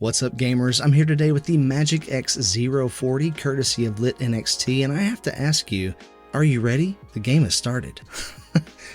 What's up, gamers? I'm here today with the MagicX 040 courtesy of Lit NXT, and I have to ask you, are you ready? The game has started.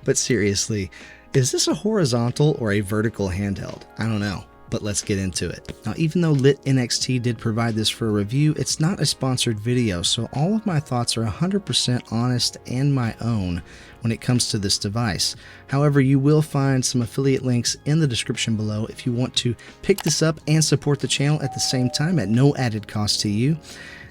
But seriously, is this a horizontal or a vertical handheld? I don't know, but let's get into it. Now, even though Lit NXT did provide this for a review, it's not a sponsored video, so all of my thoughts are 100% honest and my own when it comes to this device. However, you will find some affiliate links in the description below if you want to pick this up and support the channel at the same time at no added cost to you.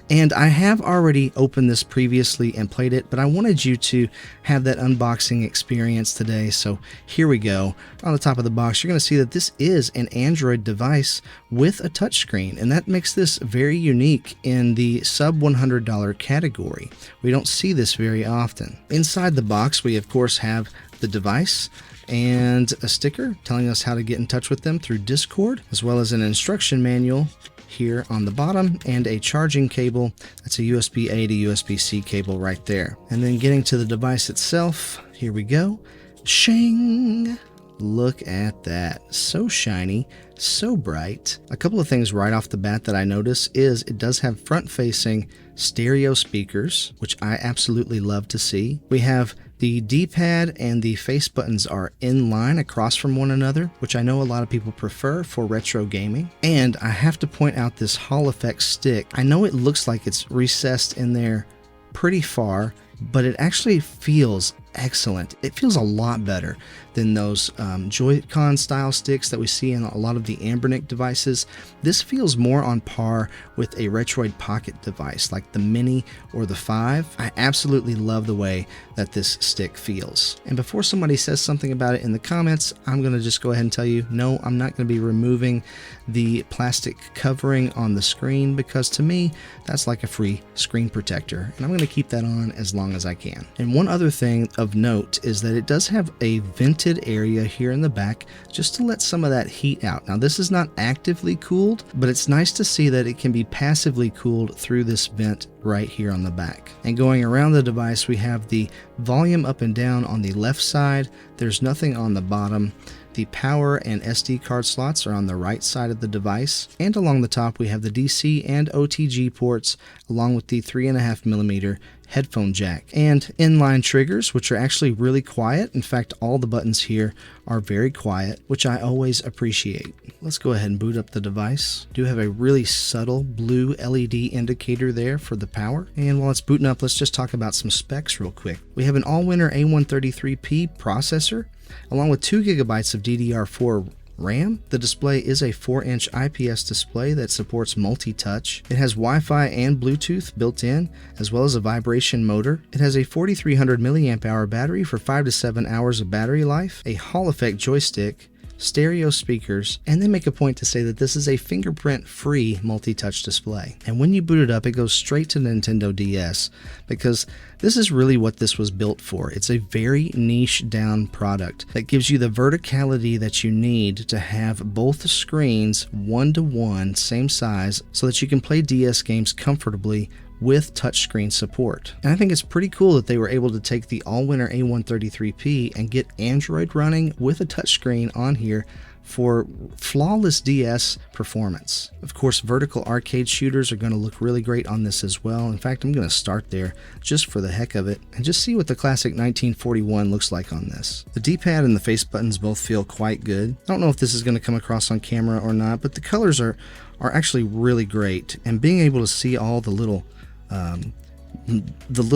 And I have already opened this previously and played it, but I wanted you to have that unboxing experience today. So here we go. On the top of the box, you're going to see that this is an Android device with a touchscreen, and that makes this very unique in the sub $100 category. We don't see this very often. Inside the box, we of course have the device and a sticker telling us how to get in touch with them through Discord, as well as an instruction manual here on the bottom and a charging cable. That's a USB-A to USB-C cable right there. And then getting to the device itself, here we go. Shing! Look at that. So shiny, so bright. A couple of things right off the bat that I notice is it does have front-facing stereo speakers, which I absolutely love to see. We have the D-pad and the face buttons are in line across from one another, which I know a lot of people prefer for retro gaming. And I have to point out this Hall effect stick. I know it looks like it's recessed in there pretty far, but it actually feels excellent. It feels a lot better than those Joy-Con style sticks that we see in a lot of the Anbernic devices. This feels more on par with a Retroid Pocket device like the Mini or the 5. I absolutely love the way that this stick feels. And before somebody says something about it in the comments, I'm going to just go ahead and tell you, no, I'm not going to be removing the plastic covering on the screen, because to me, that's like a free screen protector, and I'm going to keep that on as long as I can. And one other thing of note is that it does have a vented area here in the back just to let some of that heat out. Now, this is not actively cooled, but it's nice to see that it can be passively cooled through this vent right here on the back. And going around the device, we have the volume up and down on the left side. There's nothing on the bottom. The power and SD card slots are on the right side of the device, and along the top we have the DC and OTG ports, along with the 3.5mm headphone jack, and inline triggers, which are actually really quiet. In fact, all the buttons here are very quiet, which I always appreciate. Let's go ahead and boot up the device. Do have a really subtle blue LED indicator there for the power. And while it's booting up, let's just talk about some specs real quick. We have an all-winner A133P processor, along with 2 GB of DDR4 RAM. The display is a 4-inch IPS display that supports multi-touch. It has Wi-Fi and Bluetooth built in, as well as a vibration motor. It has a 4300 mAh battery for 5 to 7 hours of battery life, a Hall effect joystick, stereo speakers, and they make a point to say that this is a fingerprint-free multi-touch display. And when you boot it up, it goes straight to Nintendo DS, because this is really what this was built for. It's a very niche down product that gives you the verticality that you need to have both screens 1-to-1, same size, so that you can play DS games comfortably with touchscreen support. And I think it's pretty cool that they were able to take the all-winner A133P and get Android running with a touchscreen on here for flawless DS performance. Of course, vertical arcade shooters are going to look really great on this as well. In fact, I'm going to start there just for the heck of it and just see what the classic 1941 looks like on this. The D-pad and the face buttons both feel quite good. I don't know if this is going to come across on camera or not, but the colors are actually really great, and being able to see all the little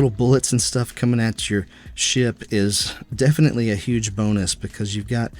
bullets and stuff coming at your ship is definitely a huge bonus, because you've got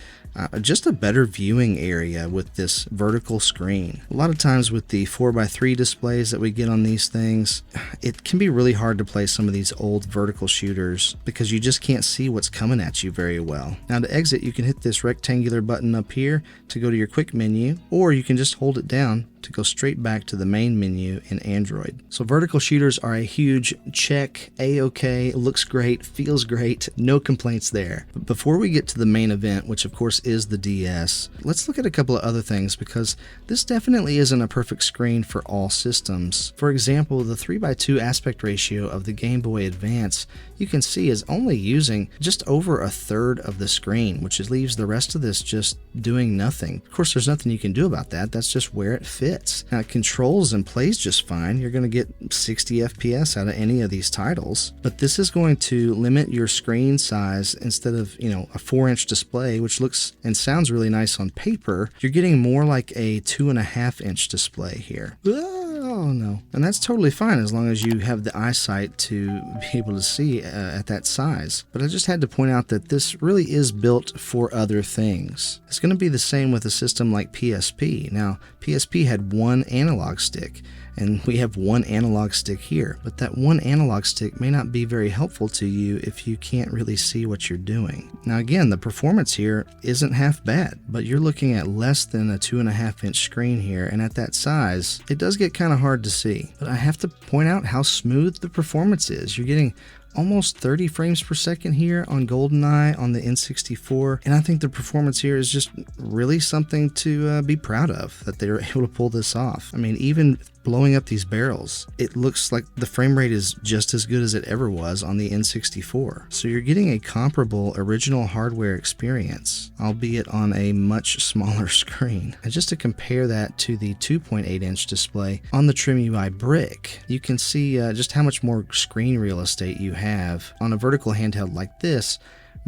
just a better viewing area with this vertical screen. A lot of times with the 4x3 displays that we get on these things, it can be really hard to play some of these old vertical shooters because you just can't see what's coming at you very well. Now, to exit, you can hit this rectangular button up here to go to your quick menu, or you can just hold it down to go straight back to the main menu in Android. So vertical shooters are a huge check, A-OK, looks great, feels great, no complaints there. But before we get to the main event, which of course is the DS, let's look at a couple of other things because this definitely isn't a perfect screen for all systems. For example, the 3:2 aspect ratio of the Game Boy Advance you can see is only using just over a third of the screen, which leaves the rest of this just doing nothing. Of course, there's nothing you can do about that. That's just where it fits. Now, it controls and plays just fine. You're going to get 60 FPS out of any of these titles, but this is going to limit your screen size. Instead of, a 4-inch display, which looks and sounds really nice on paper, you're getting more like a 2.5-inch display here. Oh no. And that's totally fine as long as you have the eyesight to be able to see at that size. But I just had to point out that this really is built for other things. It's going to be the same with a system like PSP. Now, PSP had one analog stick, and we have one analog stick here, but that one analog stick may not be very helpful to you if you can't really see what you're doing. Now again, the performance here isn't half bad, but you're looking at less than a 2.5-inch screen here, and at that size, it does get kind of hard to see. But I have to point out how smooth the performance is. You're getting almost 30 frames per second here on GoldenEye on the N64, and I think the performance here is just really something to be proud of, that they were able to pull this off. I mean, even blowing up these barrels, it looks like the frame rate is just as good as it ever was on the N64. So you're getting a comparable original hardware experience, albeit on a much smaller screen. And just to compare that to the 2.8-inch display on the Trim UI Brick, you can see just how much more screen real estate you have on a vertical handheld like this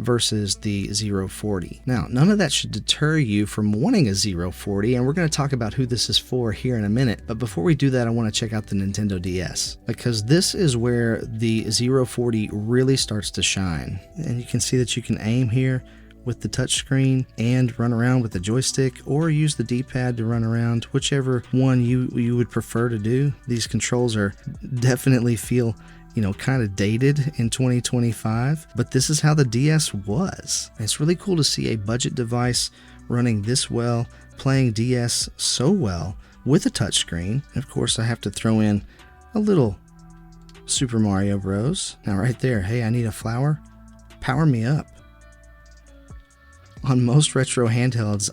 versus the 040. Now, none of that should deter you from wanting a 040, and we're going to talk about who this is for here in a minute. But before we do that, I want to check out the Nintendo DS, because this is where the 040 really starts to shine. And you can see that you can aim here with the touchscreen and run around with the joystick, or use the D-pad to run around, whichever one you would prefer to do. These controls are definitely feel kind of dated in 2025, but this is how the DS was. And it's really cool to see a budget device running this well, playing DS so well with a touchscreen. And of course, I have to throw in a little Super Mario Bros. Now right there, hey, I need a flower? Power me up. On most retro handhelds,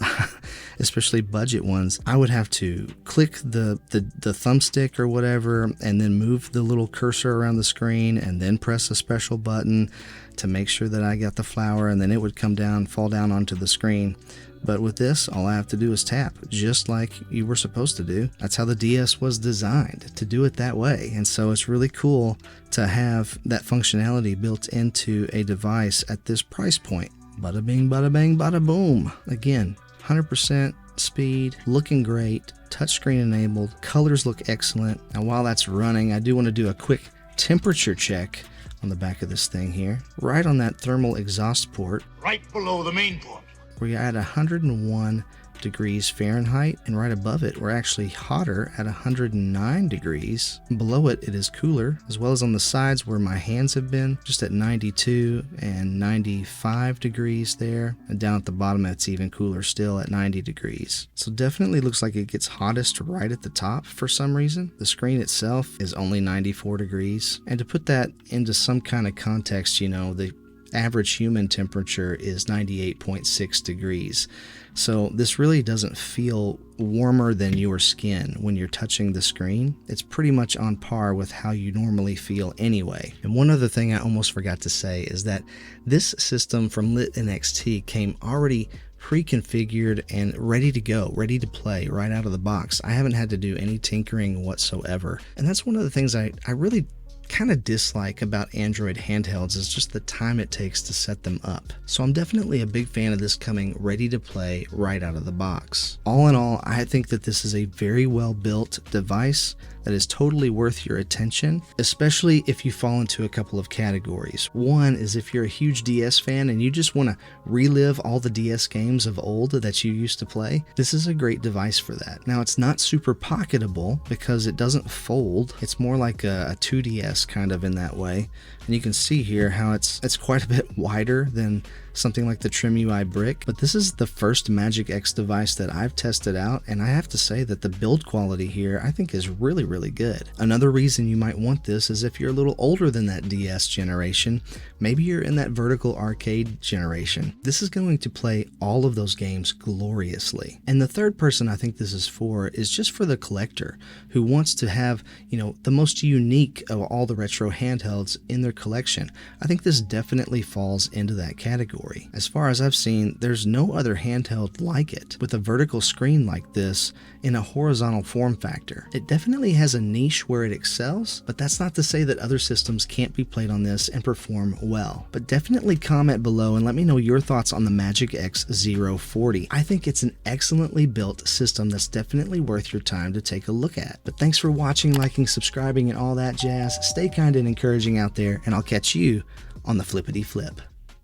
especially budget ones, I would have to click the thumbstick or whatever, and then move the little cursor around the screen, and then press a special button to make sure that I got the flower, and then it would come down, fall down onto the screen. But with this, all I have to do is tap, just like you were supposed to do. That's how the DS was designed, to do it that way. And so it's really cool to have that functionality built into a device at this price point. Bada bing, bada bang, bada boom. Again, 100% speed, looking great, touchscreen enabled, colors look excellent. Now while that's running, I do want to do a quick temperature check on the back of this thing here. Right on that thermal exhaust port. Right below the main port. We're at 101 degrees Fahrenheit, and right above it we're actually hotter at 109 degrees. Below it, it is cooler, as well as on the sides where my hands have been, just at 92 and 95 degrees there, and down at the bottom it's even cooler still at 90 degrees. So definitely looks like it gets hottest right at the top for some reason. The screen itself is only 94 degrees, and to put that into some kind of context, the average human temperature is 98.6 degrees. So this really doesn't feel warmer than your skin when you're touching the screen. It's pretty much on par with how you normally feel anyway. And one other thing I almost forgot to say is that this system from Lit NXT came already pre-configured and ready to go, ready to play right out of the box. I haven't had to do any tinkering whatsoever. And that's one of the things I really kind of dislike about Android handhelds, is just the time it takes to set them up. So I'm definitely a big fan of this coming ready to play right out of the box. All in all, I think that this is a very well built device that is totally worth your attention, especially if you fall into a couple of categories. One is if you're a huge DS fan and you just want to relive all the DS games of old that you used to play, this is a great device for that. Now, it's not super pocketable because it doesn't fold. It's more like a 2DS kind of in that way. And you can see here how it's quite a bit wider than something like the Trim UI Brick, but this is the first MagicX device that I've tested out, and I have to say that the build quality here I think is really, really good. Another reason you might want this is if you're a little older than that DS generation, maybe you're in that vertical arcade generation. This is going to play all of those games gloriously. And the third person I think this is for is just for the collector who wants to have, the most unique of all the retro handhelds in their collection. I think this definitely falls into that category. As far as I've seen, there's no other handheld like it with a vertical screen like this in a horizontal form factor. It definitely has a niche where it excels, but that's not to say that other systems can't be played on this and perform well. But definitely comment below and let me know your thoughts on the MagicX 040. I think it's an excellently built system that's definitely worth your time to take a look at. But thanks for watching, liking, subscribing, and all that jazz. Stay kind and encouraging out there, and I'll catch you on the flippity flip.